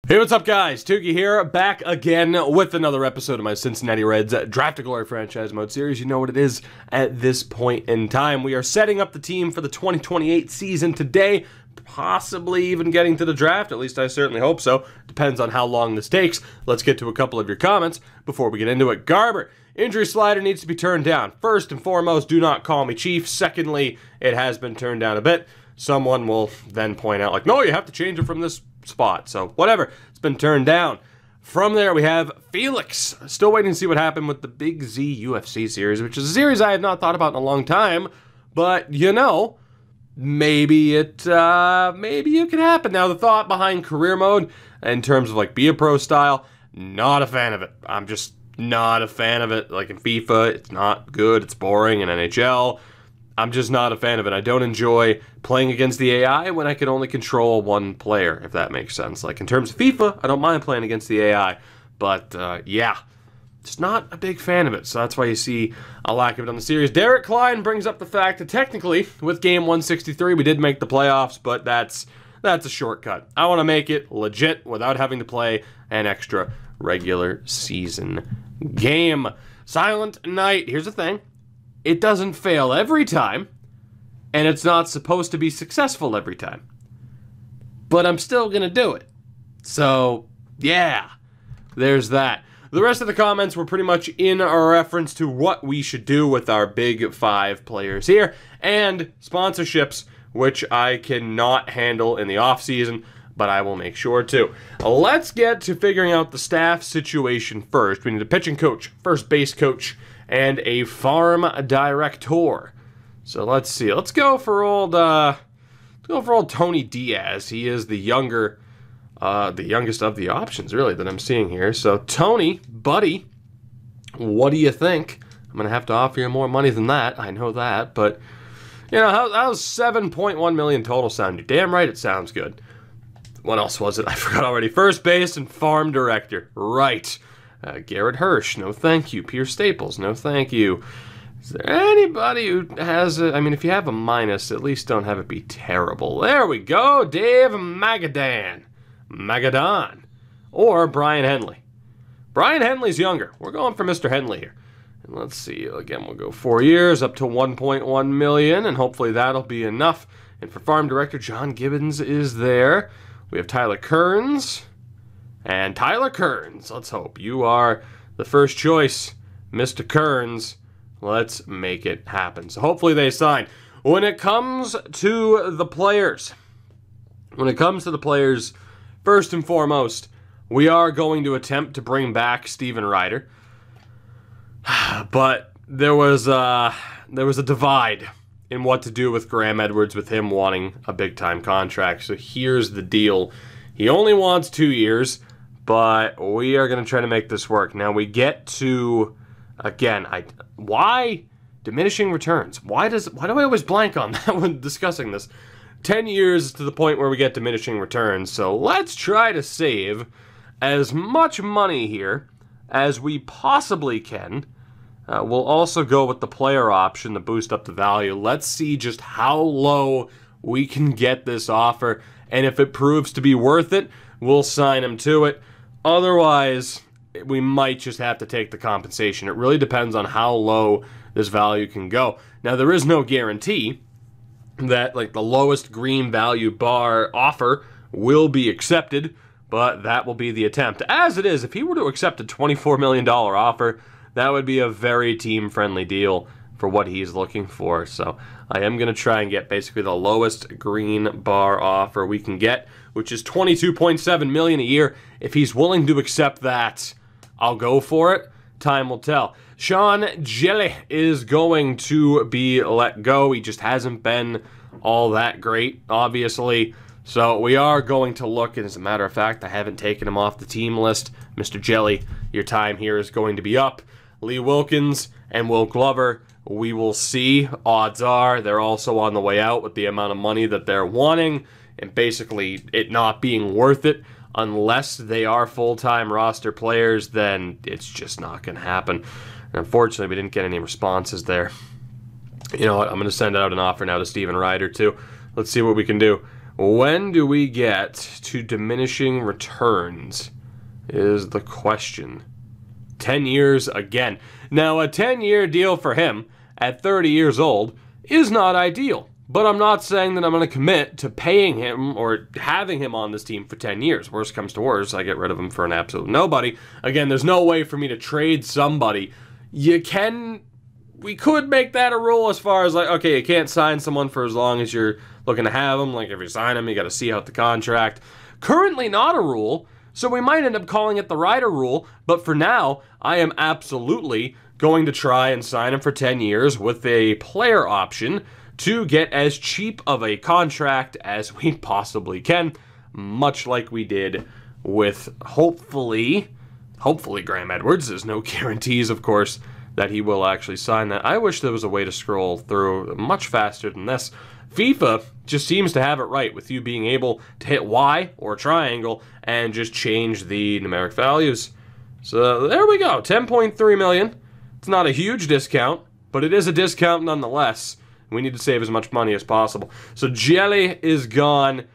Hey, what's up, guys? Tuki here, back again with another episode of my Cincinnati Reds Draft to Glory franchise mode series. You know what it is at this point in time. We are setting up the team for the 2028 season today, possibly even getting to the draft. At least I certainly hope so. Depends on how long this takes. Let's get to a couple of your comments before we get into it. Garber, injury slider needs to be turned down. First and foremost, do not call me chief. Secondly, it has been turned down a bit. Someone will then point out, like, no, you have to change it from this spot. So whatever, it's been turned down. From there we have Felix. Still waiting to see what happened with the Big Z UFC series, which is a series I have not thought about in a long time, but you know, maybe you could happen. Now the thought behind career mode in terms of like be a pro style, not a fan of it. I'm just not a fan of it. Like in FIFA, it's not good, it's boring. In NHL, I'm just not a fan of it. I don't enjoy playing against the AI when I can only control one player, if that makes sense. Like in terms of FIFA, I don't mind playing against the AI, but yeah, just not a big fan of it. So that's why you see a lack of it on the series. Derek Klein brings up the fact that technically, with game 163, we did make the playoffs, but that's a shortcut. I want to make it legit without having to play an extra regular season game. Silent Night, here's the thing. It doesn't fail every time, and it's not supposed to be successful every time. But I'm still going to do it. So, yeah, there's that. The rest of the comments were pretty much in a reference to what we should do with our big five players here, and sponsorships, which I cannot handle in the off-season, but I will make sure to. Let's get to figuring out the staff situation first. We need a pitching coach, first base coach, and a farm director. So let's see. Let's go for old Tony Diaz. He is the youngest of the options, really, that I'm seeing here. So Tony, buddy, what do you think? I'm gonna have to offer you more money than that. I know that, but you know, how's 7.1 million total sound? You're damn right it sounds good. What else was it? I forgot already. First base and farm director. Right. Garrett Hirsch, no thank you. Pierce Staples, no thank you. Is there anybody who has a... I mean, if you have a minus, at least don't have it be terrible. There we go. Dave Magadan. Or Brian Henley. Brian Henley's younger. We're going for Mr. Henley here. And let's see. Again, we'll go 4 years up to 1.1 million, and hopefully that'll be enough. And for farm director, John Gibbons is there. We have Tyler Kearns. And Tyler Kearns, let's hope you are the first choice, Mr. Kearns. Let's make it happen. So hopefully they sign. When it comes to the players, first and foremost, we are going to attempt to bring back Steven Ryder. But there was a divide in what to do with Graham Edwards, with him wanting a big-time contract. So here's the deal. He only wants 2 years, but we are going to try to make this work. Now we get to, again, why diminishing returns? Why do I always blank on that when discussing this? 10 years to the point where we get diminishing returns. So let's try to save as much money here as we possibly can. We'll also go with the player option to boost up the value. Let's see just how low we can get this offer, and if it proves to be worth it, we'll sign him to it. Otherwise, we might just have to take the compensation. It really depends on how low this value can go. Now, there is no guarantee that like the lowest green value bar offer will be accepted, but that will be the attempt. As it is, if he were to accept a $24 million offer, that would be a very team-friendly deal for what he's looking for. So I am going to try and get basically the lowest green bar offer we can get, which is $22.7 million a year. If he's willing to accept that, I'll go for it. Time will tell. Sean Jelly is going to be let go. He just hasn't been all that great, obviously. So we are going to look, and as a matter of fact, I haven't taken him off the team list. Mr. Jelly, your time here is going to be up. Lee Wilkins and Will Glover, we will see. Odds are they're also on the way out with the amount of money that they're wanting, and basically it not being worth it unless they are full-time roster players. Then it's just not going to happen. And unfortunately, we didn't get any responses there. You know what? I'm going to send out an offer now to Steven Ryder, too. Let's see what we can do. When do we get to diminishing returns is the question. 10 years again. Now, a 10-year deal for him at 30 years old is not ideal. But I'm not saying that I'm going to commit to paying him or having him on this team for 10 years. Worst comes to worst, I get rid of him for an absolute nobody. Again, there's no way for me to trade somebody. We could make that a rule as far as like, okay, you can't sign someone for as long as you're looking to have them. Like if you sign them, you got to see out the contract. Currently not a rule, so we might end up calling it the Ryder rule. But for now, I am absolutely going to try and sign him for 10 years with a player option to get as cheap of a contract as we possibly can, much like we did with hopefully Graham Edwards. There's no guarantees, of course, that he will actually sign that. I wish there was a way to scroll through much faster than this. FIFA just seems to have it right with you being able to hit Y or triangle and just change the numeric values. So there we go, 10.3 million. It's not a huge discount, but it is a discount nonetheless. We need to save as much money as possible. So Jelly is gone.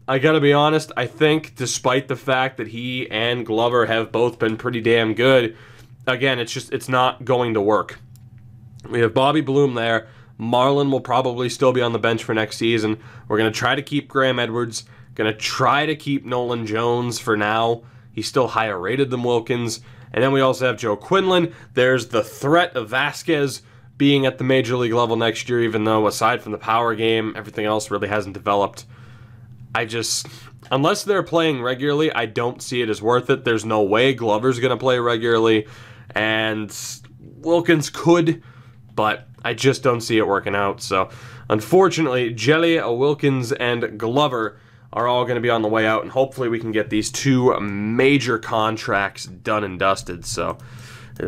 I gotta be honest, I think despite the fact that he and Glover have both been pretty damn good, again, it's not going to work. We have Bobby Bloom there. Marlin will probably still be on the bench for next season. We're gonna try to keep Graham Edwards. Gonna try to keep Nolan Jones for now. He's still higher rated than Wilkins. And then we also have Joe Quinlan. There's the threat of Vasquez being at the major league level next year, even though aside from the power game, everything else really hasn't developed. Unless they're playing regularly, I don't see it as worth it. There's no way Glover's going to play regularly, and Wilkins could, but I just don't see it working out. So, unfortunately, Jelly, Wilkins, and Glover are all going to be on the way out, and hopefully we can get these two major contracts done and dusted. So,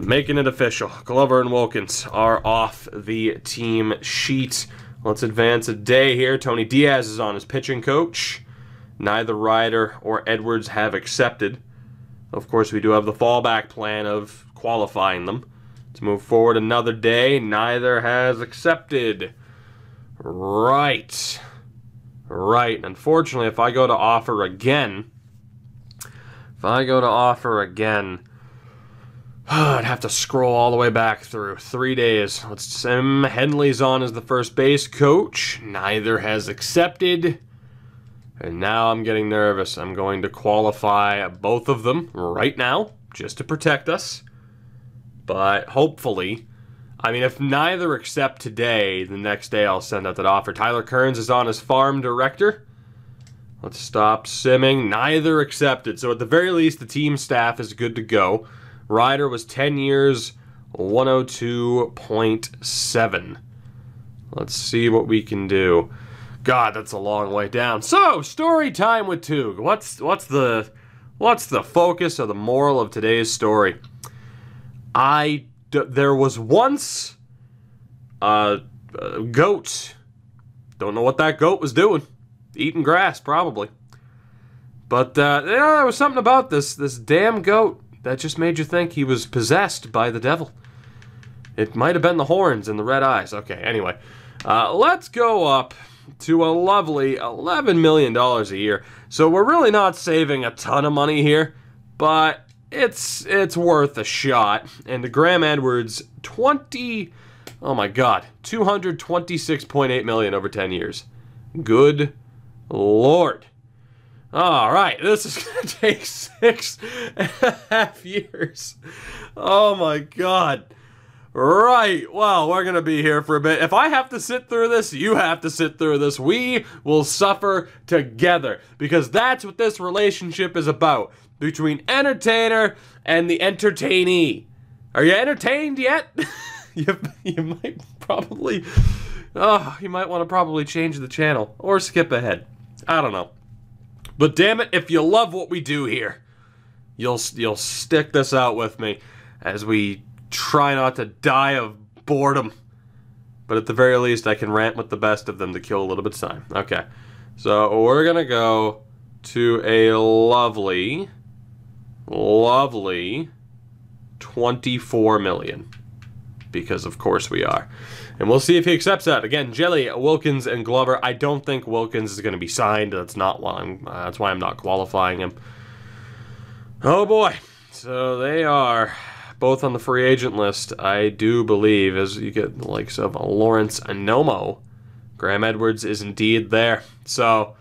making it official, Glover and Wilkins are off the team sheet. Let's advance a day here. Tony Diaz is on as pitching coach. Neither Ryder or Edwards have accepted. Of course, we do have the fallback plan of qualifying them. Let's move forward another day. Neither has accepted. Right. Unfortunately, if I go to offer again, I'd have to scroll all the way back through 3 days. Sam Henley's on as the first base coach. Neither has accepted. And now I'm getting nervous. I'm going to qualify both of them right now, just to protect us. But hopefully, if neither accept today, the next day I'll send out that offer. Tyler Kearns is on as farm director. Let's stop simming. Neither accepted. So at the very least, the team staff is good to go. Ryder was 10 years, 102.7. Let's see what we can do. God, that's a long way down. So, story time with Toog. What's the focus or the moral of today's story? There was once a goat. Don't know what that goat was doing. Eating grass, probably. But there was something about this damn goat that just made you think he was possessed by the devil. It might have been the horns and the red eyes. Okay, anyway. Let's go up to a lovely $11 million a year. So we're really not saving a ton of money here, but it's worth a shot. And the Graham Edwards, $226.8 million over 10 years. Good Lord. All right, this is going to take 6.5 years. Oh, my God. Right, well, we're going to be here for a bit. If I have to sit through this, you have to sit through this. We will suffer together, because that's what this relationship is about, between entertainer and the entertainee. Are you entertained yet? you might probably... you might want to probably change the channel or skip ahead. I don't know. But damn it, if you love what we do here, you'll stick this out with me as we try not to die of boredom. But at the very least, I can rant with the best of them to kill a little bit of time. Okay, so we're going to go to a lovely 24 million. because of course we are. And we'll see if he accepts that. Again, Jelly, Wilkins, and Glover. I don't think Wilkins is going to be signed. That's why I'm not qualifying him. Oh boy. So they are both on the free agent list, I do believe, as you get the likes of Lawrence Anomo. Graham Edwards is indeed there. So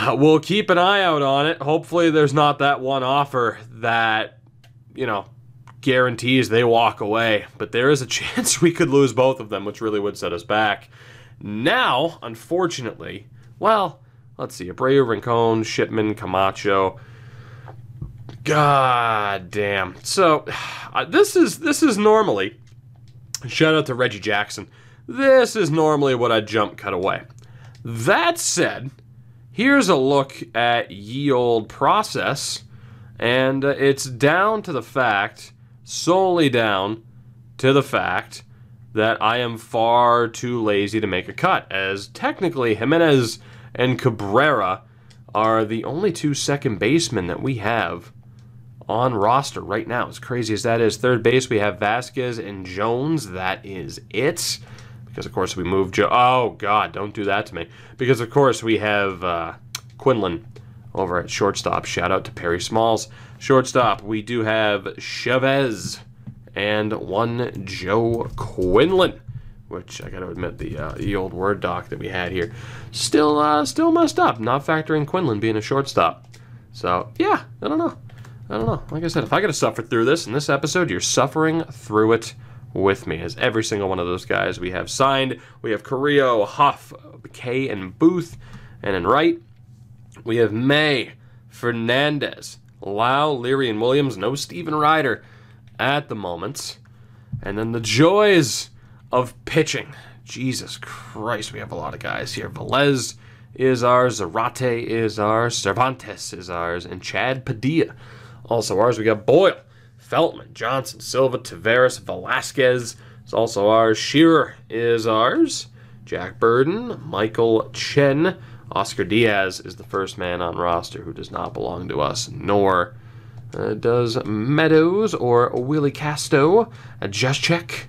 we'll keep an eye out on it. Hopefully there's not that one offer that, you know, guarantees they walk away. But there is a chance we could lose both of them, which really would set us back. Now, unfortunately, well, let's see. Abreu, Rincon, Shipman, Camacho. God damn. So, this is normally, shout out to Reggie Jackson, this is normally what I jump cut away. That said, here's a look at ye olde process, and it's down to the fact, solely down to the fact, that I am far too lazy to make a cut, as technically Jimenez and Cabrera are the only two second basemen that we have on roster right now. As crazy as that is, third base we have Vasquez and Jones. That is it. Because, of course, we moved oh, God, don't do that to me. Because, of course, we have Quinlan over at shortstop. Shout out to Perry Smalls. Shortstop, we do have Chavez and one Joe Quinlan. Which, I got to admit, the old Word doc that we had here still messed up. Not factoring Quinlan being a shortstop. So, yeah, I don't know. Like I said, if I got to suffer through this in this episode, you're suffering through it with me, as every single one of those guys we have signed. We have Carrillo, Huff, Kay, and Booth. And in right, we have May, Fernandez, Lau, Leary, and Williams. No Steven Ryder at the moment. And then the joys of pitching. Jesus Christ, we have a lot of guys here. Velez is ours, Zarate is ours, Cervantes is ours, and Chad Padilla also ours. We got Boyle, Feltman, Johnson, Silva, Taveras, Velasquez is also ours. Shearer is ours. Jack Burden, Michael Chen. Oscar Diaz is the first man on roster who does not belong to us, nor does Meadows or Willie Casto, Jaschek,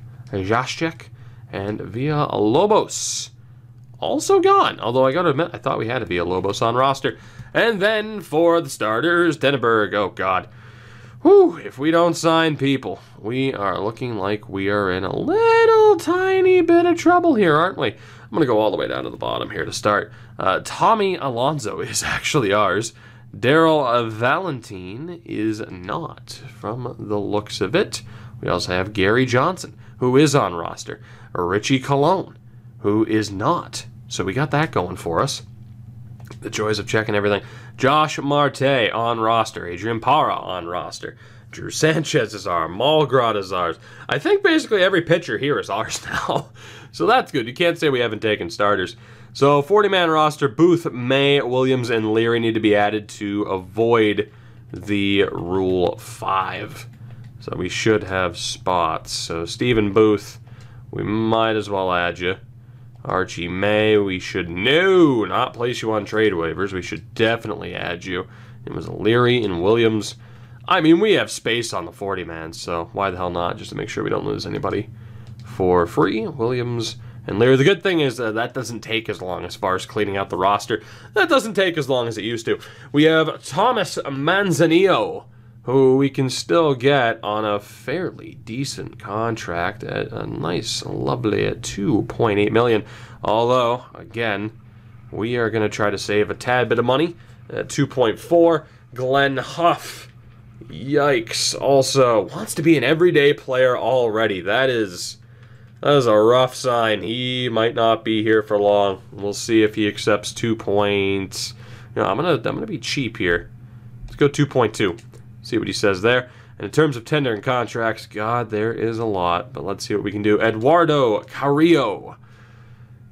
and Villalobos. Also gone, although I gotta admit, I thought we had a Villalobos on roster. And then for the starters, Denneberg, oh God. Whew, if we don't sign people, we are looking like we are in a little tiny bit of trouble here, aren't we? I'm going to go all the way down to the bottom here to start. Tommy Alonso is actually ours. Daryl Valentine is not, from the looks of it. We also have Gary Johnson, who is on roster. Richie Colon, who is not. So we got that going for us. The joys of checking everything. Josh Marte on roster. Adrian Parra on roster. Drew Sanchez is ours. Malgrad is ours. I think basically every pitcher here is ours now. So that's good. You can't say we haven't taken starters. So 40-man roster. Booth, May, Williams, and Leary need to be added to avoid the Rule 5. So we should have spots. So Stephen Booth, we might as well add you. Archie May, we should not place you on trade waivers. We should definitely add you. It was Leary and Williams. I mean, we have space on the 40-man, so why the hell not? Just to make sure we don't lose anybody for free. Williams and Leary. The good thing is that doesn't take as long as far as cleaning out the roster. That doesn't take as long as it used to. We have Thomas Manzanillo, who we can still get on a fairly decent contract at a nice, lovely $2.8 million. Although, again, we are going to try to save a tad bit of money at 2.4. Glenn Huff, yikes, also wants to be an everyday player already. That is a rough sign. He might not be here for long. We'll see if he accepts 2 points. You know, I'm gonna be cheap here. Let's go 2.2. See what he says there. And in terms of tendering contracts, God, there is a lot. But let's see what we can do. Eduardo Carrillo.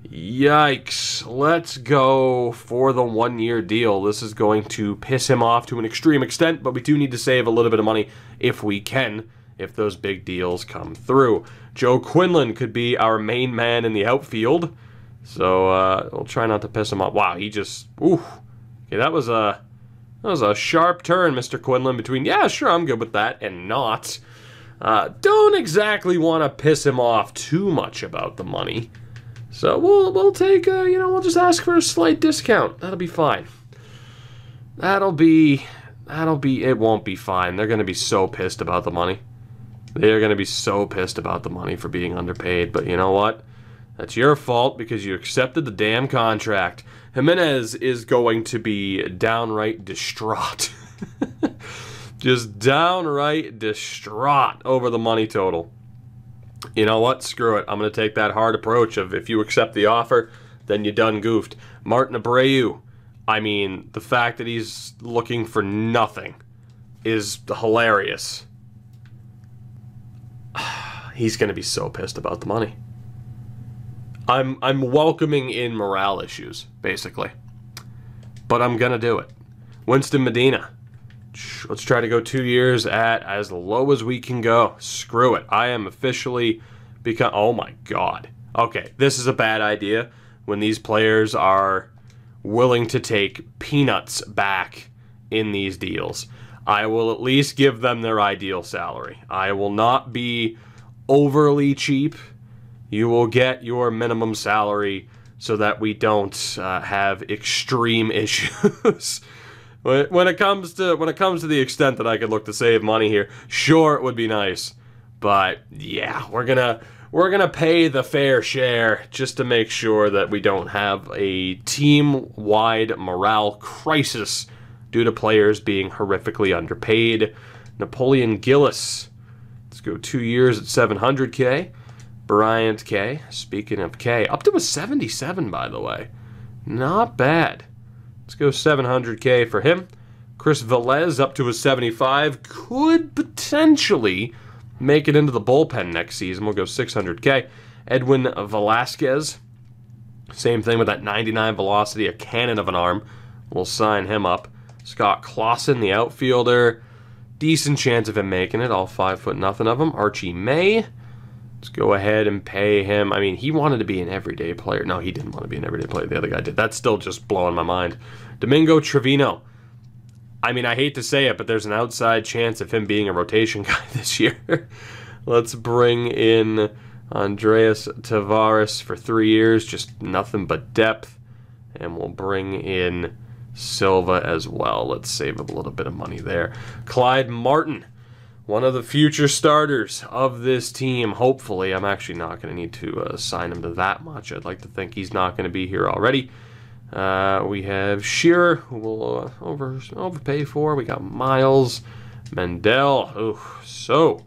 Yikes. Let's go for the 1-year deal. This is going to piss him off to an extreme extent, but we do need to save a little bit of money if we can, if those big deals come through. Joe Quinlan could be our main man in the outfield. So we'll try not to piss him off. Wow, he just... Ooh. Okay, that was a sharp turn, Mr. Quinlan, between, yeah, sure, I'm good with that, and not. Don't exactly want to piss him off too much about the money. So we'll take, we'll just ask for a slight discount. That'll be fine. It won't be fine. They're going to be so pissed about the money. They're going to be so pissed about the money for being underpaid. But you know what? That's your fault because you accepted the damn contract. Jimenez is going to be downright distraught. Just downright distraught over the money total. You know what? Screw it. I'm going to take that hard approach of if you accept the offer, then you done goofed. Martin Abreu. I mean, the fact that he's looking for nothing is hilarious. He's going to be so pissed about the money. I'm welcoming in morale issues, basically. But I'm going to do it. Winston Medina. Let's try to go 2 years at as low as we can go. Screw it. I am officially become... Oh my god. Okay, this is a bad idea when these players are willing to take peanuts back in these deals. I will at least give them their ideal salary. I will not be overly cheap. You will get your minimum salary so that we don't have extreme issues. When it comes to the extent that I could look to save money here, sure, it would be nice, but yeah, we're gonna pay the fair share just to make sure that we don't have a team-wide morale crisis due to players being horrifically underpaid. Napoleon Gillis, let's go 2 years at $700K. Bryant K, speaking of K, up to a 77, by the way, not bad. Let's go 700K for him. Chris Velez up to a 75. Could potentially make it into the bullpen next season. We'll go 600K. Edwin Velasquez. Same thing with that 99 velocity, a cannon of an arm. We'll sign him up. Scott Clausen, the outfielder. Decent chance of him making it. All 5'0" of him. Archie May. Let's go ahead and pay him. I mean, he wanted to be an everyday player. No, he didn't want to be an everyday player. The other guy did. That's still just blowing my mind. Domingo Trevino. I mean, I hate to say it, but there's an outside chance of him being a rotation guy this year. Let's bring in Andreas Tavares for 3 years. Just nothing but depth. And we'll bring in Silva as well. Let's save a little bit of money there. Clyde Martin. One of the future starters of this team, hopefully. I'm actually not going to need to sign him to that much. I'd like to think he's not going to be here already. We have Shearer, who we'll overpay for. We got Miles, Mendel. Oh, so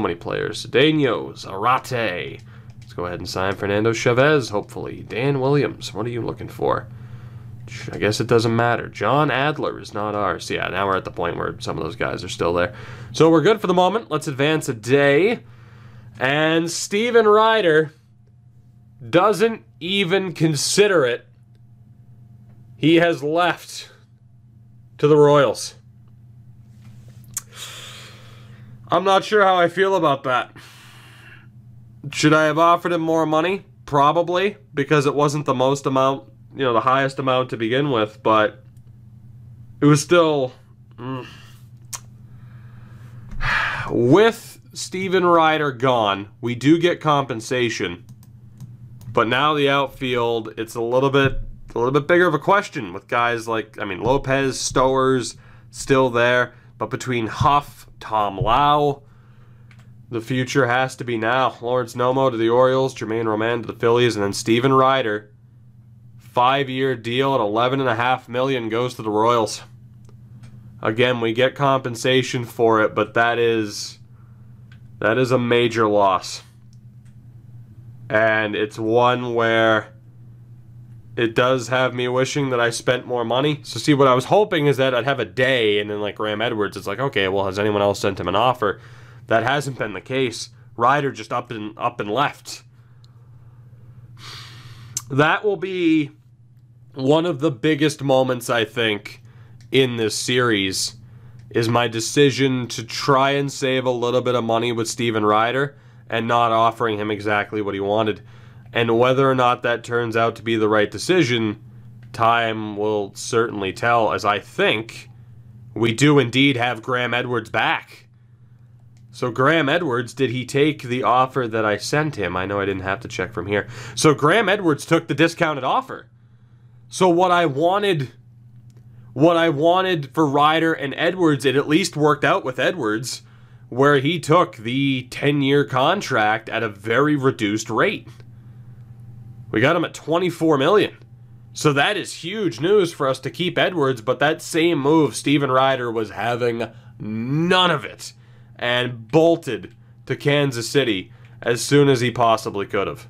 many players. Cedeno, Zarate. Let's go ahead and sign Fernando Chavez, hopefully. Dan Williams, what are you looking for? I guess it doesn't matter. John Adler is not ours. Yeah, now we're at the point where some of those guys are still there. So we're good for the moment. Let's advance a day. And Steven Ryder doesn't even consider it. He has left to the Royals. I'm not sure how I feel about that. Should I have offered him more money? Probably, because it wasn't the most amount, the highest amount to begin with, but it was still... With Steven Ryder gone, we do get compensation, but now the outfield, it's a little bit bigger of a question with guys like, Lopez, Stowers, still there, but between Huff, Tom Lau, the future has to be now. Lawrence Nomo to the Orioles, Jermaine Roman to the Phillies, and then Steven Ryder, 5-year deal at $11.5 million goes to the Royals. Again, we get compensation for it, but that is a major loss. And it's one where it does have me wishing that I spent more money. So see, what I was hoping is that I'd have a day, and then like Graham Edwards, it's like, okay, well, has anyone else sent him an offer? That hasn't been the case. Ryder just up and left. That will be one of the biggest moments, I think, in this series, is my decision to try and save a little bit of money with Steven Ryder and not offering him exactly what he wanted. And whether or not that turns out to be the right decision, time will certainly tell, as I think we do indeed have Graham Edwards back. So Graham Edwards, did he take the offer that I sent him? I know I didn't have to check from here. So Graham Edwards took the discounted offer. So what I wanted for Ryder and Edwards, it at least worked out with Edwards, where he took the 10-year contract at a very reduced rate. We got him at $24 million. So that is huge news for us to keep Edwards, but that same move, Steven Ryder was having none of it and bolted to Kansas City as soon as he possibly could have.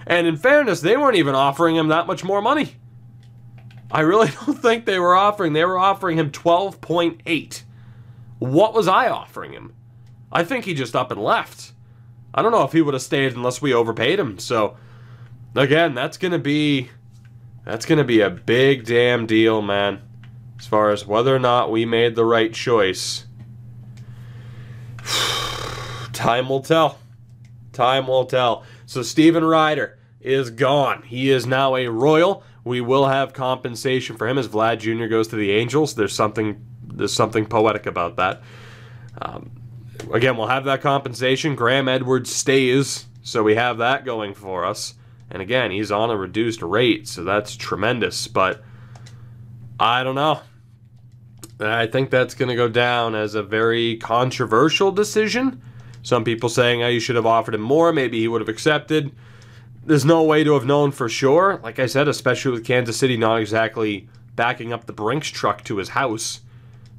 And in fairness, they weren't even offering him that much more money. I really don't think they were offering him 12.8. What was I offering him? I think he just up and left. I don't know if he would have stayed unless we overpaid him. So, again, that's going to be a big damn deal, man. As far as whether or not we made the right choice. Time will tell. Time will tell. So Steven Ryder is gone. He is now a Royal. We will have compensation for him as Vlad Jr. goes to the Angels. There's something poetic about that. Again, we'll have that compensation. Graham Edwards stays, so we have that going for us. And again, he's on a reduced rate, so that's tremendous. But I don't know. I think that's going to go down as a very controversial decision. Some people saying, oh, you should have offered him more. Maybe he would have accepted. There's no way to have known for sure. Like I said, especially with Kansas City not exactly backing up the Brinks truck to his house.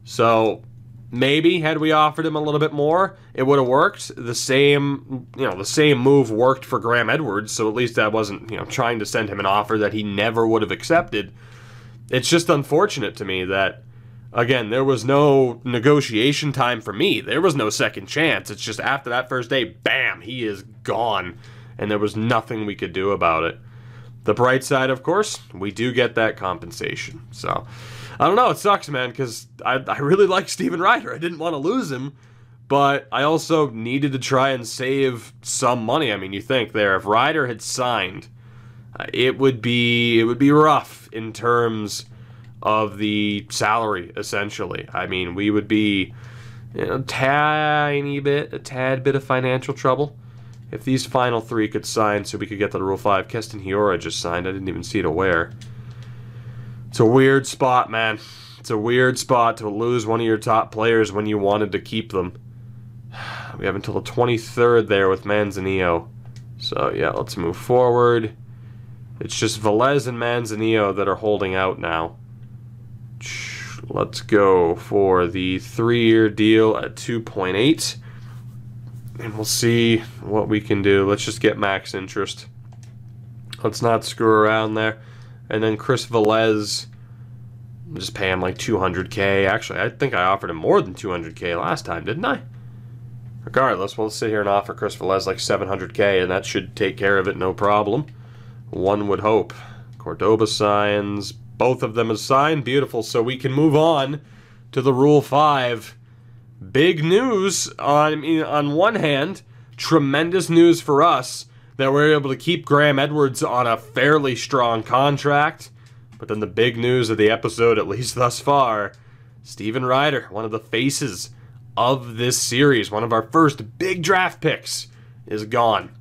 So maybe had we offered him a little bit more, it would have worked. The same move worked for Graham Edwards, so at least I wasn't, trying to send him an offer that he never would have accepted. It's just unfortunate to me that, again, there was no negotiation time for me. There was no second chance. It's just after that first day, bam, he is gone. And there was nothing we could do about it. The bright side, of course, we do get that compensation. So, I don't know. It sucks, man, because I really like Steven Ryder. I didn't want to lose him, but I also needed to try and save some money. I mean, you think there, if Ryder had signed, it would be rough in terms of the salary, essentially. I mean, we would be a tad bit of financial trouble. If these final three could sign so we could get to the Rule 5. Keston Hiura just signed. I didn't even see it aware. It's a weird spot, man. It's a weird spot to lose one of your top players when you wanted to keep them. We have until the 23rd there with Manzanillo. So, yeah, let's move forward. It's just Velez and Manzanillo that are holding out now. Let's go for the 3-year deal at 2.8. And we'll see what we can do. Let's just get max interest. Let's not screw around there. And then Chris Velez, I'm just paying like $200K. Actually, I think I offered him more than $200K last time, didn't I? Regardless, we'll sit here and offer Chris Velez like $700K, and that should take care of it, no problem. One would hope. Cordoba signs. Both of them is signed. Beautiful. So we can move on to the Rule 5. Big news on one hand, tremendous news for us that we're able to keep Graham Edwards on a fairly strong contract. But then the big news of the episode, at least thus far, Steven Ryder, one of the faces of this series, one of our first big draft picks, is gone.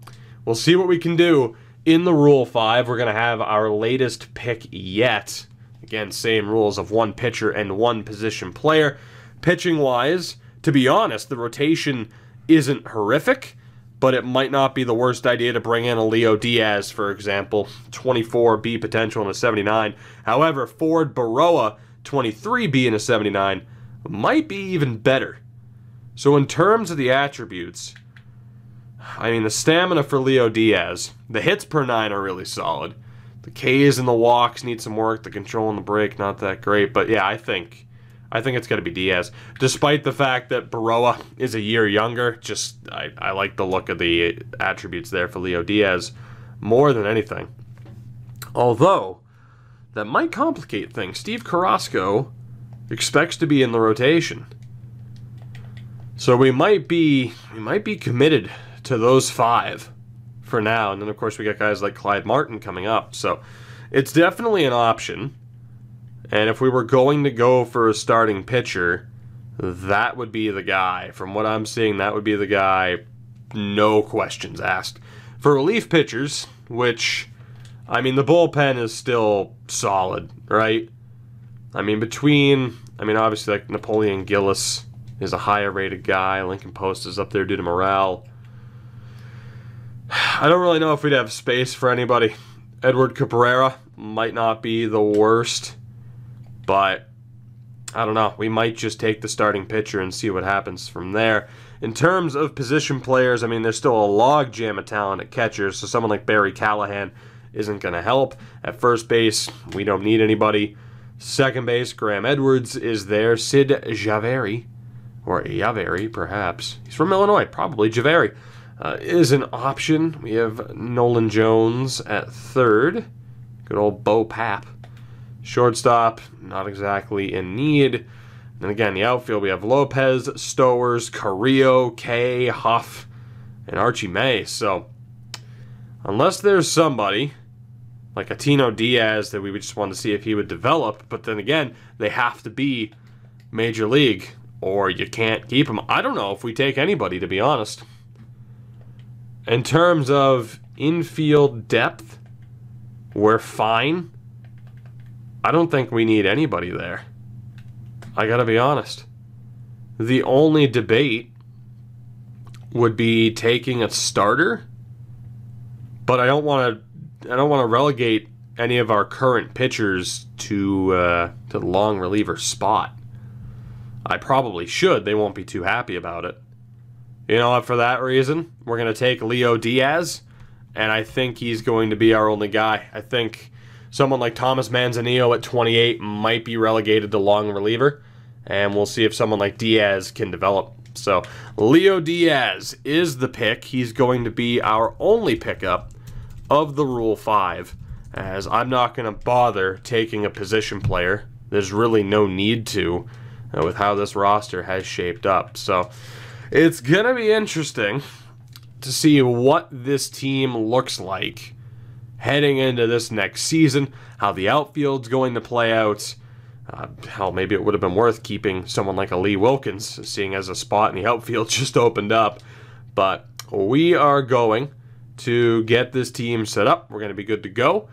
We'll see what we can do in the Rule 5. We're going to have our latest pick yet. Again, same rules of one pitcher and one position player. Pitching-wise, to be honest, the rotation isn't horrific, but it might not be the worst idea to bring in a Leo Diaz, for example. 24 B potential and a 79. However, Ford Baroa, 23 B and a 79, might be even better. So in terms of the attributes, I mean, the stamina for Leo Diaz, the hits per 9 are really solid. The Ks and the walks need some work. The control and the break, not that great. But yeah, I think it's got to be Diaz. Despite the fact that Baroa is a year younger, I like the look of the attributes there for Leo Diaz more than anything. Although, that might complicate things. Steve Carrasco expects to be in the rotation. So we might be committed to those 5 for now. And then, of course, we got guys like Clyde Martin coming up. So it's definitely an option. And if we were going to go for a starting pitcher, that would be the guy. From what I'm seeing, that would be the guy. No questions asked. For relief pitchers, which, I mean, the bullpen is still solid, right? I mean, obviously, like, Napoleon Gillis is a higher rated guy. Lincoln Post is up there due to morale. I don't really know if we'd have space for anybody. Edward Cabrera might not be the worst, but I don't know. We might just take the starting pitcher and see what happens from there. In terms of position players, I mean, there's still a logjam of talent at catcher, so someone like Barry Callahan isn't going to help. At first base, we don't need anybody. Second base, Graham Edwards is there. Sid Javeri, or Javeri, perhaps. He's from Illinois, probably Javeri, is an option. We have Nolan Jones at third. Good old Bo Papp. Shortstop, not exactly in need. And again, the outfield, we have Lopez, Stowers, Carrillo, Kay, Huff, and Archie May. So, unless there's somebody like a Tino Diaz that we would just want to see if he would develop, but then again, they have to be Major League, or you can't keep them. I don't know if we take anybody, to be honest. In terms of infield depth, we're fine. I don't think we need anybody there. I gotta be honest. The only debate would be taking a starter, but I don't want to relegate any of our current pitchers to the long reliever spot. I probably should. They won't be too happy about it. You know what? For that reason, we're gonna take Leo Diaz, and I think he's going to be our only guy. I think someone like Thomas Manzanillo at 28 might be relegated to long reliever, and we'll see if someone like Diaz can develop. So, Leo Diaz is the pick. He's going to be our only pickup of the Rule 5, as I'm not going to bother taking a position player. There's really no need to, with how this roster has shaped up. So, it's going to be interesting to see what this team looks like heading into this next season, how the outfield's going to play out. Hell, maybe it would have been worth keeping someone like a Lee Wilkins, seeing as a spot in the outfield just opened up. But we are going to get this team set up. We're going to be good to go.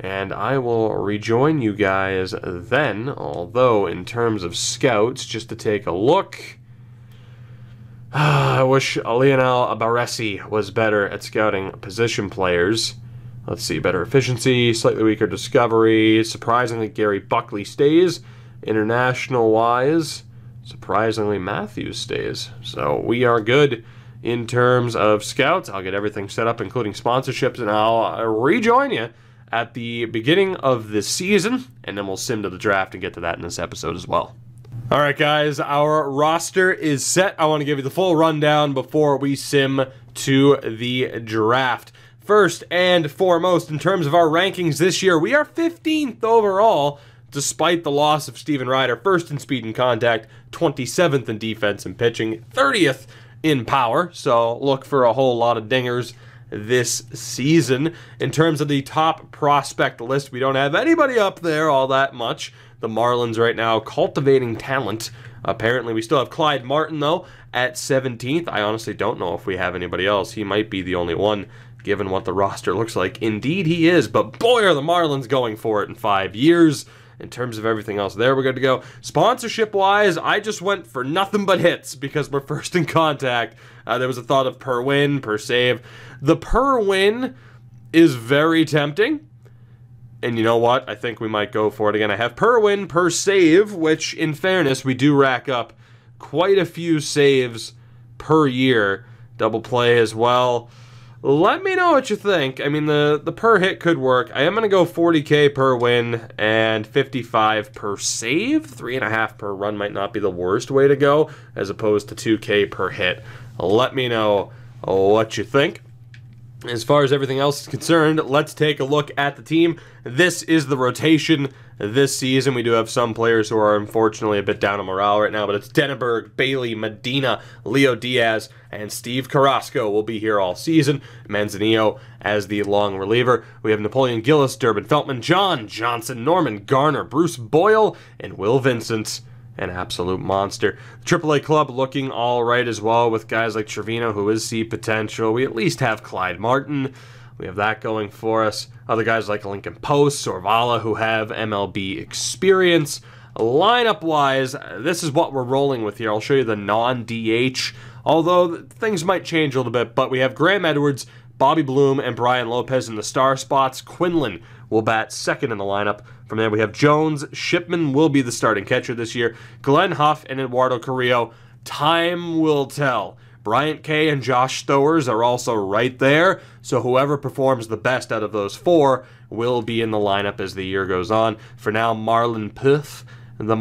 And I will rejoin you guys then. Although, in terms of scouts, just to take a look, I wish Lionel Baresi was better at scouting position players. Let's see, better efficiency, slightly weaker discovery. Surprisingly, Gary Buckley stays. International-wise, surprisingly, Matthews stays. So we are good in terms of scouts. I'll get everything set up, including sponsorships, and I'll rejoin you at the beginning of the season, and then we'll sim to the draft and get to that in this episode as well. All right, guys, our roster is set. I want to give you the full rundown before we sim to the draft. First and foremost, in terms of our rankings this year, we are 15th overall, despite the loss of Steven Ryder. First in speed and contact, 27th in defense and pitching, 30th in power. So look for a whole lot of dingers this season. In terms of the top prospect list, we don't have anybody up there all that much. The Marlins right now cultivating talent. Apparently, we still have Clyde Martin, though, at 17th. I honestly don't know if we have anybody else. He might be the only one, given what the roster looks like. Indeed, he is, but boy, are the Marlins going for it in 5 years. In terms of everything else there, we're good to go. Sponsorship-wise, I just went for nothing but hits because we're first in contact. There was a thought of per win, per save. The per win is very tempting. And you know what? I think we might go for it again. I have per win, per save, which, in fairness, we do rack up quite a few saves per year. Double play as well. Let me know what you think. I mean, the per hit could work. I am going to go 40K per win and 55 per save. 3.5 per run might not be the worst way to go, as opposed to 2K per hit. Let me know what you think. As far as everything else is concerned, let's take a look at the team. This is the rotation this season. We do have some players who are unfortunately a bit down on morale right now, but it's Denneberg, Bailey, Medina, Leo Diaz, and Steve Carrasco will be here all season. Manzanillo as the long reliever. We have Napoleon Gillis, Durbin Feltman, John Johnson, Norman Garner, Bruce Boyle, and Will Vincent an absolute monster. The AAA club looking all right as well with guys like Trevino, who is C potential. We at least have Clyde Martin. We have that going for us. Other guys like Lincoln Post, Sorvala, who have MLB experience. Lineup-wise, this is what we're rolling with here. I'll show you the non-DH, although things might change a little bit. But we have Graham Edwards, Bobby Bloom, and Brian Lopez in the star spots. Quinlan will bat second in the lineup. From there, we have Jones. Shipman will be the starting catcher this year. Glenn Huff and Eduardo Carrillo. Time will tell. Bryant Kay and Josh Stowers are also right there, so whoever performs the best out of those four will be in the lineup as the year goes on. For now, Marlon Puth, the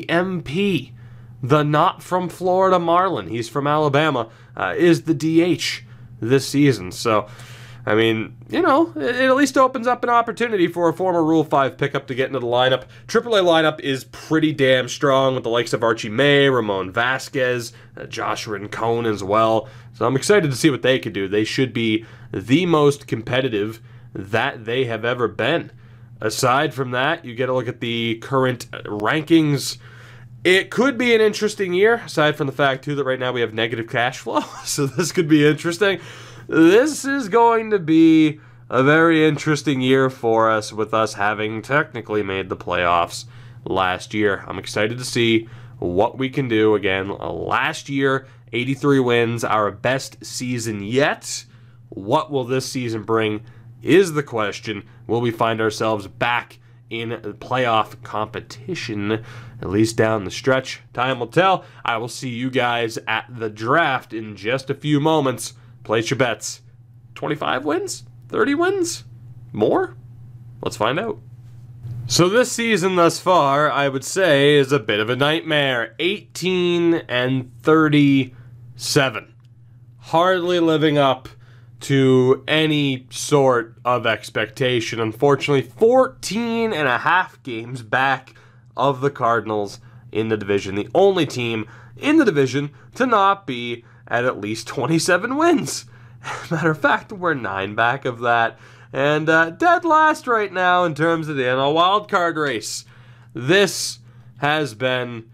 MP, the not from Florida Marlin, he's from Alabama, is the DH this season. So, I mean, you know, it at least opens up an opportunity for a former Rule 5 pickup to get into the lineup. AAA lineup is pretty damn strong with the likes of Archie May, Ramon Vasquez, Josh Rincon as well. So I'm excited to see what they could do. They should be the most competitive that they have ever been. Aside from that, you get a look at the current rankings. It could be an interesting year, aside from the fact, too, that right now we have negative cash flow. So this could be interesting. This is going to be a very interesting year for us, with us having technically made the playoffs last year. I'm excited to see what we can do. Again, last year, 83 wins, our best season yet. What will this season bring is the question. Will we find ourselves back in playoff competition, at least down the stretch? Time will tell. I will see you guys at the draft in just a few moments. Place your bets. 25 wins? 30 wins? More? Let's find out. So this season thus far, I would say, is a bit of a nightmare. 18-37. Hardly living up to any sort of expectation. Unfortunately, 14 and a half games back of the Cardinals in the division. The only team in the division to not be at least 27 wins. Matter of fact, we're 9 back of that. And dead last right now in terms of the NL wildcard race. This has been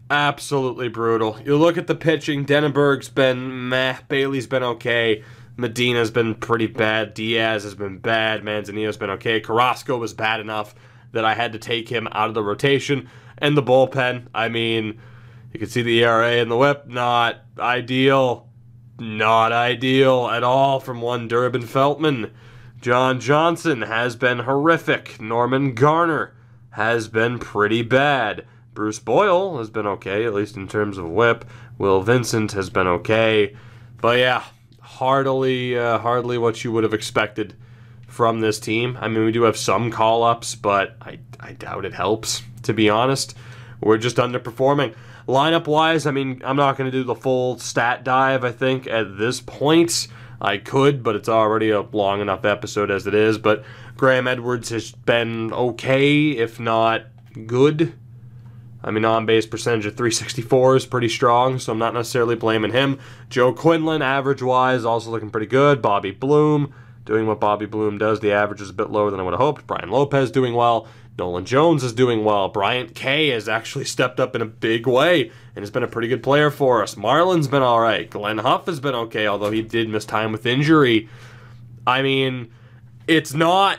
absolutely brutal. You look at the pitching, Denenberg's been meh, Bailey's been okay, Medina's been pretty bad, Diaz has been bad, Manzanillo's been okay, Carrasco was bad enough that I had to take him out of the rotation. And the bullpen, I mean, you can see the ERA and the whip, not ideal. Not ideal at all from one Durbin Feltman. John Johnson has been horrific. Norman Garner has been pretty bad. Bruce Boyle has been okay, at least in terms of whip. Will Vincent has been okay. But yeah, hardly what you would have expected from this team. I mean, we do have some call-ups, but I doubt it helps, to be honest. We're just underperforming. Lineup-wise, I mean, I'm not going to do the full stat dive, I think, at this point. I could, but it's already a long enough episode as it is. But Graham Edwards has been okay, if not good. I mean, on-base percentage of .364 is pretty strong, so I'm not necessarily blaming him. Joe Quinlan, average-wise, also looking pretty good. Bobby Bloom, doing what Bobby Bloom does. The average is a bit lower than I would have hoped. Brian Lopez doing well. Nolan Jones is doing well. Bryant Kay has actually stepped up in a big way and has been a pretty good player for us. Marlon's been all right. Glenn Huff has been okay, although he did miss time with injury. I mean, it's not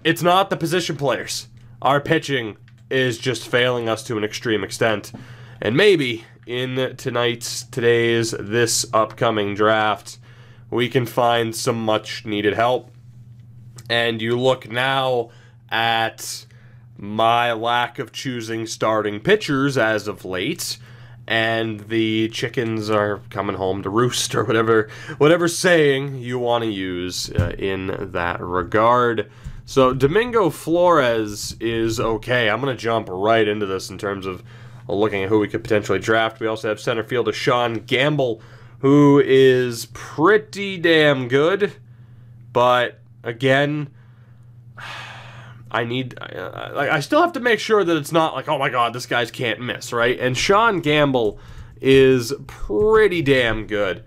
the position players. Our pitching is just failing us to an extreme extent. And maybe in this upcoming draft, we can find some much needed help. And you look now at my lack of choosing starting pitchers as of late, and the chickens are coming home to roost, or whatever saying you want to use in that regard. So Domingo Flores is okay. I'm going to jump right into this in terms of looking at who we could potentially draft. We also have center fielder Sean Gamble, who is pretty damn good, but again, I still have to make sure that it's not like, oh my god, this guy's can't miss, right? And Sean Gamble is pretty damn good.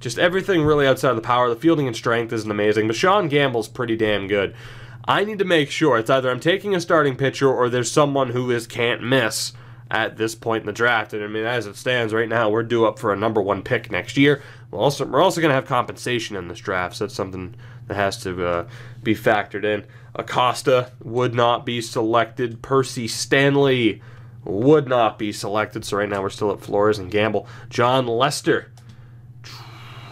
Just everything really outside of the power. The fielding and strength isn't amazing, but Sean Gamble's pretty damn good. I need to make sure it's either I'm taking a starting pitcher or there's someone who is can't miss at this point in the draft. And I mean, as it stands right now, we're due up for a #1 pick next year. We're also going to have compensation in this draft, so that's something that has to be factored in. Acosta would not be selected. Percy Stanley would not be selected. So right now we're still at Flores and Gamble. John Lester.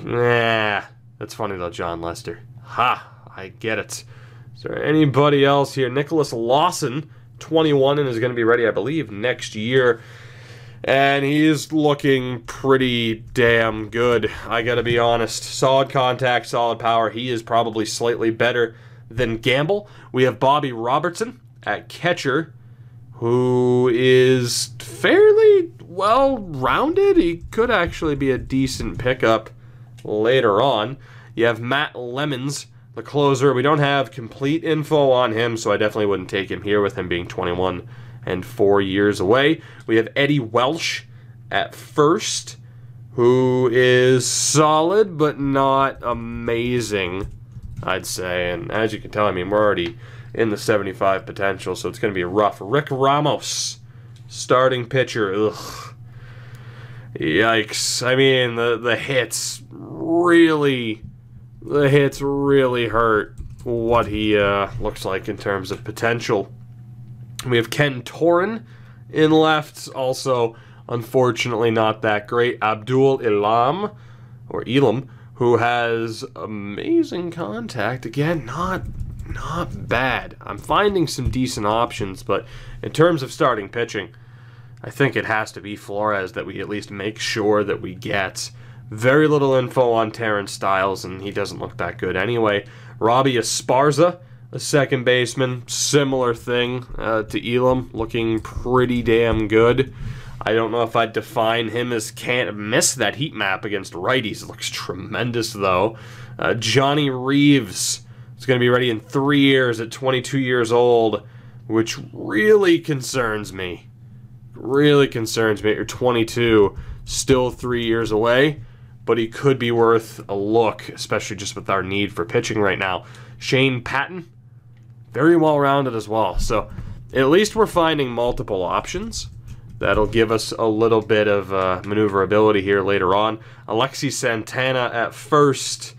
Nah, that's funny though, John Lester. Ha, I get it. Is there anybody else here? Nicholas Lawson, 21, and is going to be ready, I believe, next year. And he's looking pretty damn good, I gotta be honest. Solid contact, solid power. He is probably slightly better than Gamble. We have Bobby Robertson at catcher, who is fairly well-rounded. He could actually be a decent pickup later on. You have Matt Lemons, the closer. We don't have complete info on him, so I definitely wouldn't take him here with him being 21 and 4 years away. We have Eddie Welsh at first, who is solid but not amazing, I'd say. And as you can tell, I mean, we're already in the 75 potential, so it's going to be rough. Rick Ramos, starting pitcher. Ugh. Yikes. I mean, the hits really hurt what he looks like in terms of potential. We have Ken Torin in left, also unfortunately not that great. Abdul Elam, who has amazing contact. Again, not bad. I'm finding some decent options, but in terms of starting pitching, I think it has to be Flores that we at least make sure that we get. Very little info on Terrence Styles, and he doesn't look that good anyway. Robbie Esparza, a second baseman, similar thing to Elam, looking pretty damn good. I don't know if I'd define him as can't miss. That heat map against righties looks tremendous, though. Johnny Reeves is going to be ready in 3 years at 22 years old, which really concerns me. Really concerns me. You're 22, still 3 years away, but he could be worth a look, especially just with our need for pitching right now. Shane Patton, very well-rounded as well. So at least we're finding multiple options. That'll give us a little bit of maneuverability here later on. Alexis Santana at first.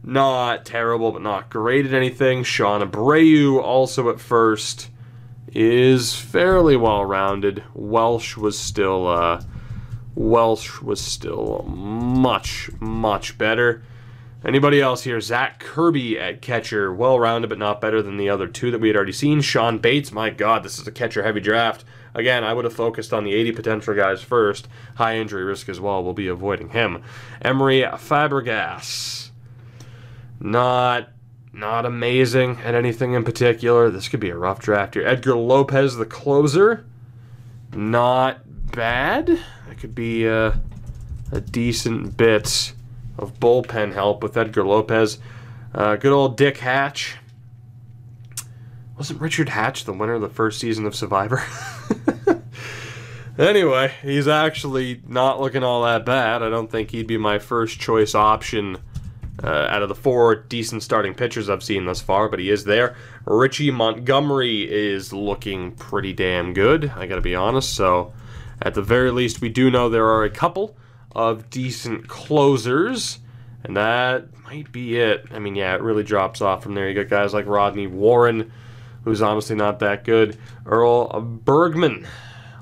Not terrible, but not great at anything. Sean Abreu also at first is fairly well-rounded. Welsh was still much, much better. Anybody else here? Zach Kirby at catcher. Well-rounded, but not better than the other two that we had already seen. Sean Bates, my God, this is a catcher-heavy draft. Again, I would have focused on the 80 potential guys first. High injury risk as well. We'll be avoiding him. Emery Fabregas. Not amazing at anything in particular. This could be a rough draft here. Edgar Lopez, the closer. Not bad. That could be a decent bit of bullpen help with Edgar Lopez. Good old Dick Hatch. Wasn't Richard Hatch the winner of the first season of Survivor? Anyway, he's actually not looking all that bad. I don't think he'd be my first choice option out of the 4 decent starting pitchers I've seen thus far, but he is there. Richie Montgomery is looking pretty damn good, I gotta be honest. So at the very least, we do know there are a couple of decent closers, and that might be it. I mean, yeah, it really drops off from there. You got guys like Rodney Warren, who's honestly not that good. Earl Bergman,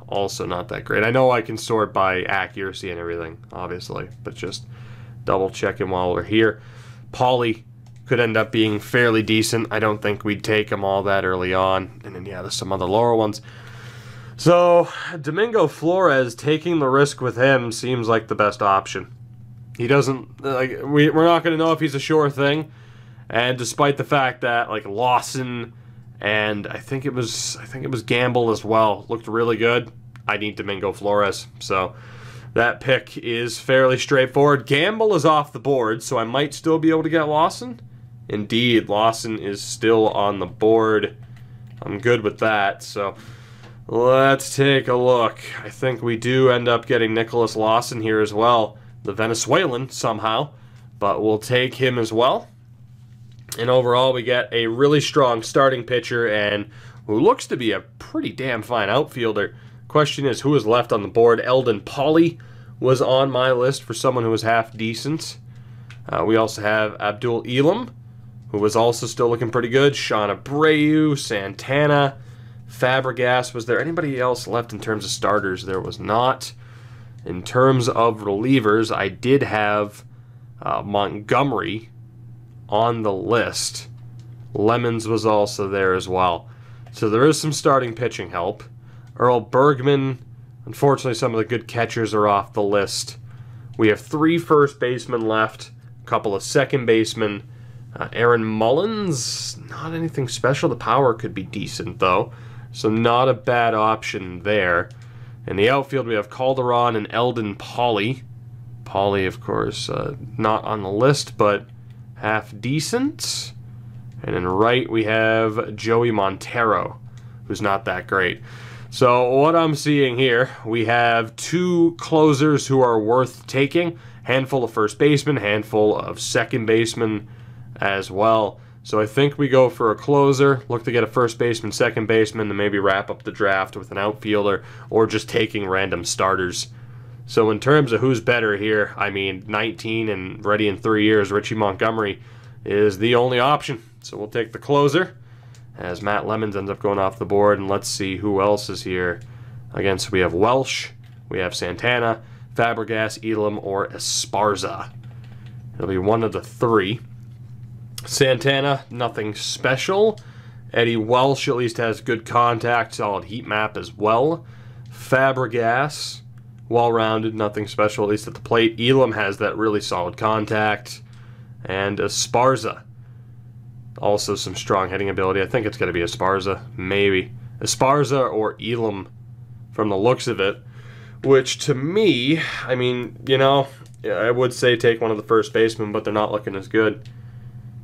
also not that great. I know I can sort by accuracy and everything, obviously, but just double checking while we're here. Paulie could end up being fairly decent. I don't think we'd take him all that early on. And then, yeah, there's some other lower ones. So, Domingo Flores, taking the risk with him seems like the best option. He doesn't, like, we're not going to know if he's a sure thing. And despite the fact that, like, Lawson and I think it was Gamble as well looked really good, I need Domingo Flores. So that pick is fairly straightforward. Gamble is off the board, so I might still be able to get Lawson. Indeed, Lawson is still on the board. I'm good with that. So let's take a look. I think we do end up getting Nicholas Lawson here as well. The Venezuelan, somehow. But we'll take him as well. And overall, we get a really strong starting pitcher and who looks to be a pretty damn fine outfielder. Question is, who is left on the board? Eldon Pauly was on my list for someone who was half decent. We also have Abdul Elam, who was also still looking pretty good. Sean Abreu, Santana, Fabregas. Was there anybody else left in terms of starters? There was not. In terms of relievers, I did have Montgomery on the list. Lemons was also there as well. So there is some starting pitching help. Earl Bergman, unfortunately some of the good catchers are off the list. We have 3 first basemen left, a couple of second basemen. Aaron Mullins, not anything special. The power could be decent though, so not a bad option there. In the outfield we have Calderon and Eldon Pauly. Pauly, of course, not on the list, but half decent. And in right we have Joey Montero, who's not that great. So what I'm seeing here, we have 2 closers who are worth taking. Handful of first basemen, handful of second basemen as well. So I think we go for a closer, look to get a first baseman, second baseman, and maybe wrap up the draft with an outfielder or just taking random starters. So in terms of who's better here, I mean, 19 and ready in 3 years, Richie Montgomery is the only option. So we'll take the closer as Matt Lemons ends up going off the board. And let's see who else is here. Again, so we have Welsh, we have Santana, Fabregas, Elam, or Esparza. It'll be one of the 3. Santana, nothing special. Eddie Welsh at least has good contact, solid heat map as well. Fabregas, well-rounded, nothing special, at least at the plate. Elam has that really solid contact. And Esparza, also some strong hitting ability. I think it's going to be Esparza, maybe. Esparza or Elam from the looks of it. Which, to me, I mean, you know, I would say take one of the first basemen, but they're not looking as good.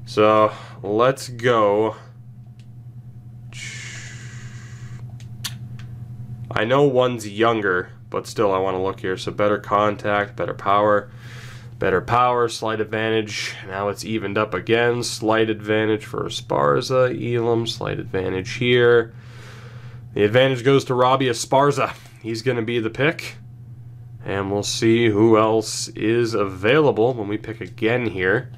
So, let's go. I know one's younger, but still I want to look here. So better contact, better power, slight advantage. Now it's evened up again. Slight advantage for Esparza, Elam, slight advantage here. The advantage goes to Robbie Esparza. He's going to be the pick. And we'll see who else is available when we pick again here.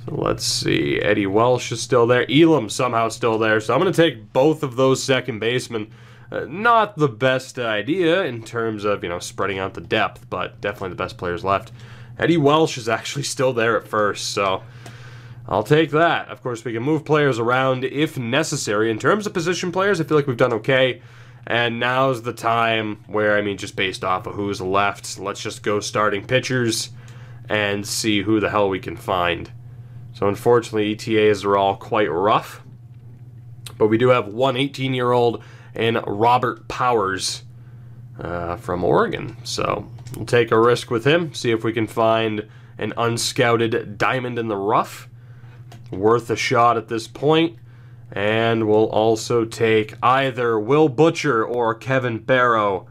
So let's see. Eddie Welsh is still there. Elam somehow still there. So I'm going to take both of those second basemen. Not the best idea in terms of, you know, spreading out the depth, but definitely the best players left. Eddie Welsh is actually still there at first, so I'll take that. Of course, we can move players around if necessary. In terms of position players, I feel like we've done okay. And now's the time where, I mean, just based off of who's left, let's just go starting pitchers and see who the hell we can find. So unfortunately, ETAs are all quite rough. But we do have one 18-year-old and Robert Powers from Oregon. So we'll take a risk with him, see if we can find an unscouted diamond in the rough. Worth a shot at this point. And we'll also take either Will Butcher or Kevin Barrow.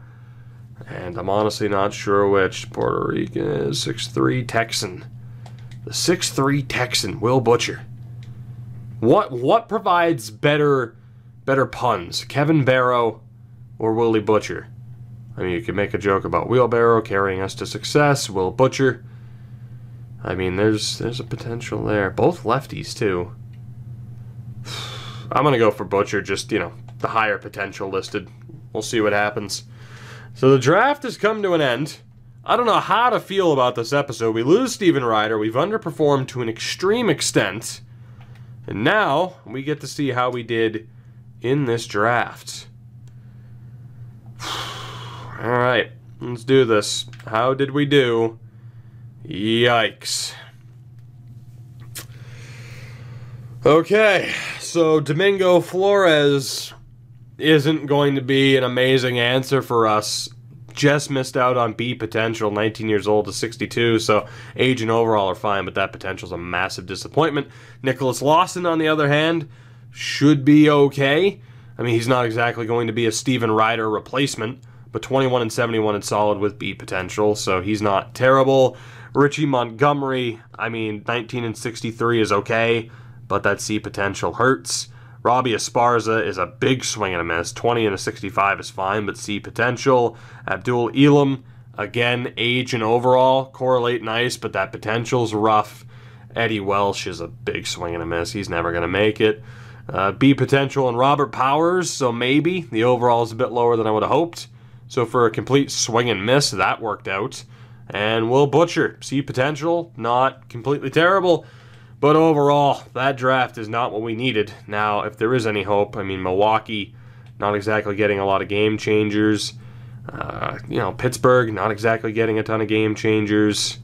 And I'm honestly not sure which. Puerto Rican is 6'3" Texan. The 6'3" Texan, Will Butcher. What provides better puns? Kevin Barrow or Willie Butcher? I mean, you could make a joke about wheelbarrow carrying us to success. Will Butcher. I mean, there's a potential there. Both lefties, too. I'm going to go for Butcher, just, you know, the higher potential listed. We'll see what happens. So the draft has come to an end. I don't know how to feel about this episode. We lose Steven Ryder. We've underperformed to an extreme extent. And now we get to see how we did in this draft. Alright, let's do this. How did we do? Yikes. Okay, so Domingo Flores isn't going to be an amazing answer for us. Just missed out on B potential, 19 years old to 62, so age and overall are fine, but that potential is a massive disappointment. Nicholas Lawson, on the other hand, should be okay. I mean, he's not exactly going to be a Steven Ryder replacement, but 21 and 71 and solid with B potential, so he's not terrible. Richie Montgomery, I mean, 19 and 63 is okay, but that C potential hurts. Robbie Esparza is a big swing and a miss. 20 and a 65 is fine, but C potential. Abdul Elam, again, age and overall correlate nice, but that potential's rough. Eddie Welsh is a big swing and a miss. He's never going to make it. B potential and Robert Powers, so maybe. The overall is a bit lower than I would have hoped. So for a complete swing and miss, that worked out. And Will Butcher, C potential, not completely terrible. But overall, that draft is not what we needed. Now, if there is any hope, I mean, Milwaukee, not exactly getting a lot of game changers. Pittsburgh, not exactly getting a ton of game changers.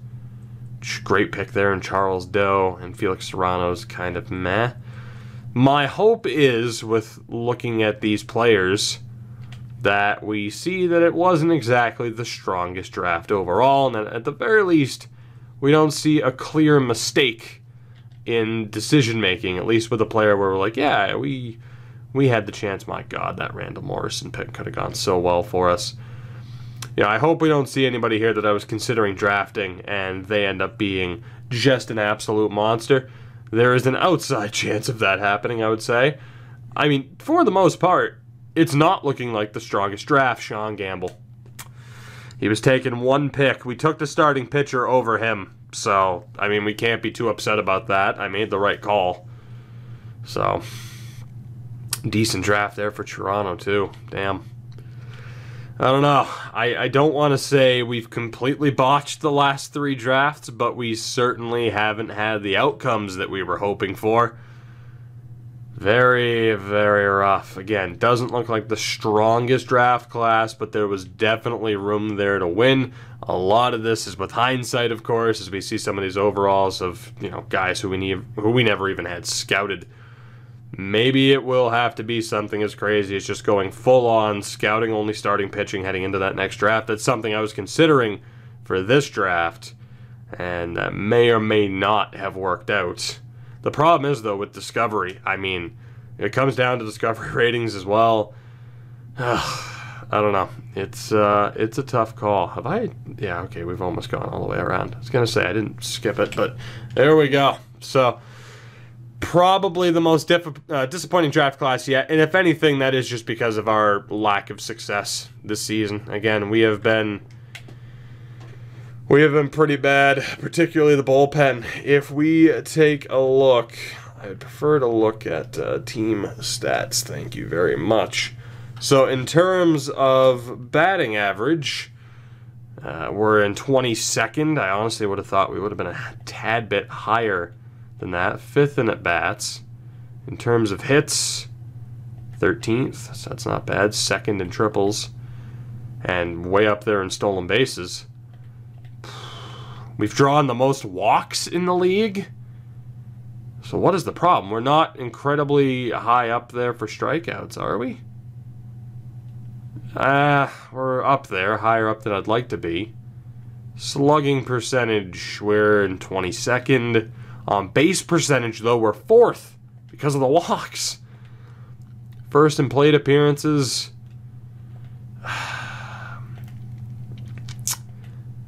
Great pick there in Charles Doe, and Felix Serrano's kind of meh. My hope is, with looking at these players, that we see that it wasn't exactly the strongest draft overall, and that at the very least, we don't see a clear mistake in decision-making, at least with a player where we're like, yeah, we had the chance. My God, that Randall Morrison pick could have gone so well for us. I hope we don't see anybody here that I was considering drafting and they end up being just an absolute monster. There is an outside chance of that happening, I would say. I mean, for the most part, it's not looking like the strongest draft, Sean Gamble. He was taking one pick. We took the starting pitcher over him. So, I mean, we can't be too upset about that. I made the right call. So, decent draft there for Toronto, too. Damn. I don't know. I don't want to say we've completely botched the last 3 drafts, but we certainly haven't had the outcomes that we were hoping for. Very, very rough. Again, doesn't look like the strongest draft class, but there was definitely room there to win. A lot of this is with hindsight, of course, as we see some of these overalls of, guys who we never even had scouted. Maybe it will have to be something as crazy as just going full-on scouting only starting pitching heading into that next draft. That's something I was considering for this draft, and that may or may not have worked out. The problem is, though, with Discovery, I mean, it comes down to Discovery ratings as well. I don't know. It's a tough call. Have I? Yeah, okay, we've almost gone all the way around. I was going to say I didn't skip it, but there we go. So, probably the most disappointing draft class yet, and if anything, that is just because of our lack of success this season. Again, we have been pretty bad, particularly the bullpen. If we take a look, I'd prefer to look at team stats. Thank you very much. So in terms of batting average, we're in 22nd. I honestly would have thought we would have been a tad bit higher than that. 5th in at-bats. In terms of hits, 13th, so that's not bad. 2nd in triples, and way up there in stolen bases. We've drawn the most walks in the league. So what is the problem? We're not incredibly high up there for strikeouts, are we? We're up there, higher up than I'd like to be. Slugging percentage, we're in 22nd. On base percentage, though, we're 4th because of the walks. First in plate appearances.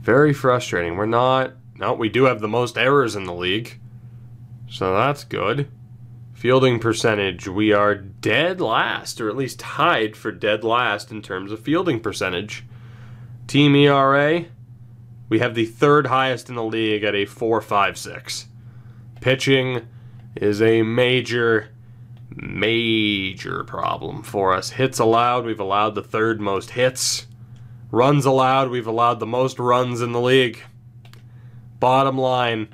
Very frustrating. We're not... No, we do have the most errors in the league. So that's good. Fielding percentage, we are dead last, or at least tied for dead last in terms of fielding percentage. Team ERA, we have the 3rd highest in the league at a 4.56. Pitching is a major problem for us. Hits allowed, we've allowed the 3rd most hits. Runs allowed, we've allowed the most runs in the league. Bottom line,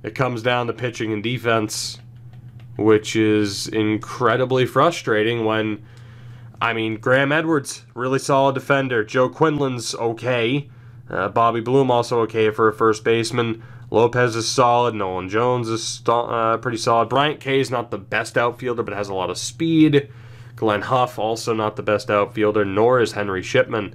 it comes down to pitching and defense, which is incredibly frustrating when, I mean, Graham Edwards, really solid defender. Joe Quinlan's okay. Bobby Bloom also okay for a first baseman. Lopez is solid. Nolan Jones is pretty solid. Bryant Kay is not the best outfielder, but has a lot of speed. Glenn Huff, also not the best outfielder, nor is Henry Shipman.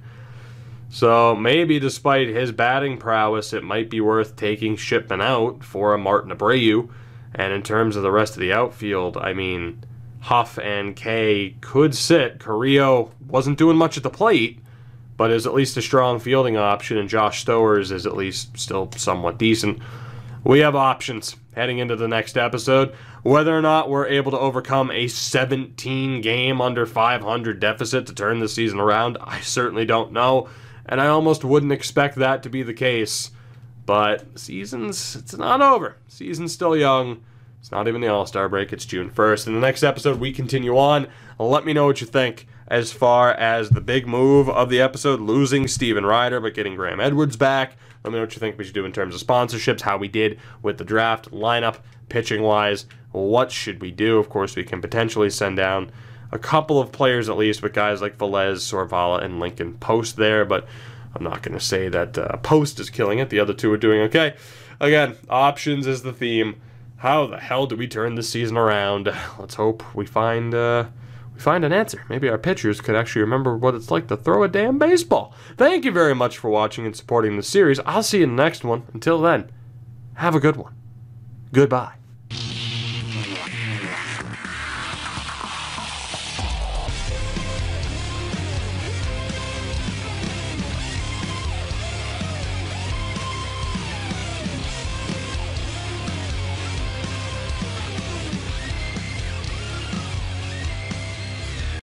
So maybe despite his batting prowess, it might be worth taking Shipman out for a Martin Abreu. And in terms of the rest of the outfield, I mean, Huff and Kay could sit. Carrillo wasn't doing much at the plate, but is at least a strong fielding option, and Josh Stowers is at least still somewhat decent. We have options heading into the next episode. Whether or not we're able to overcome a 17-game under 500 deficit to turn the season around, I certainly don't know, and I almost wouldn't expect that to be the case. But it's not over. Season's still young. It's not even the All-Star break. It's June 1st. In the next episode, we continue on. Let me know what you think as far as the big move of the episode, losing Steven Ryder but getting Graham Edwards back. Let me know what you think we should do in terms of sponsorships, how we did with the draft, lineup, pitching-wise. What should we do? Of course, we can potentially send down a couple of players at least with guys like Velez, Sorvala, and Lincoln Post there, but I'm not going to say that Post is killing it. The other two are doing okay. Again, options is the theme. How the hell do we turn this season around? Let's hope we find an answer. Maybe our pitchers could actually remember what it's like to throw a damn baseball. Thank you very much for watching and supporting the series. I'll see you in the next one. Until then, have a good one. Goodbye.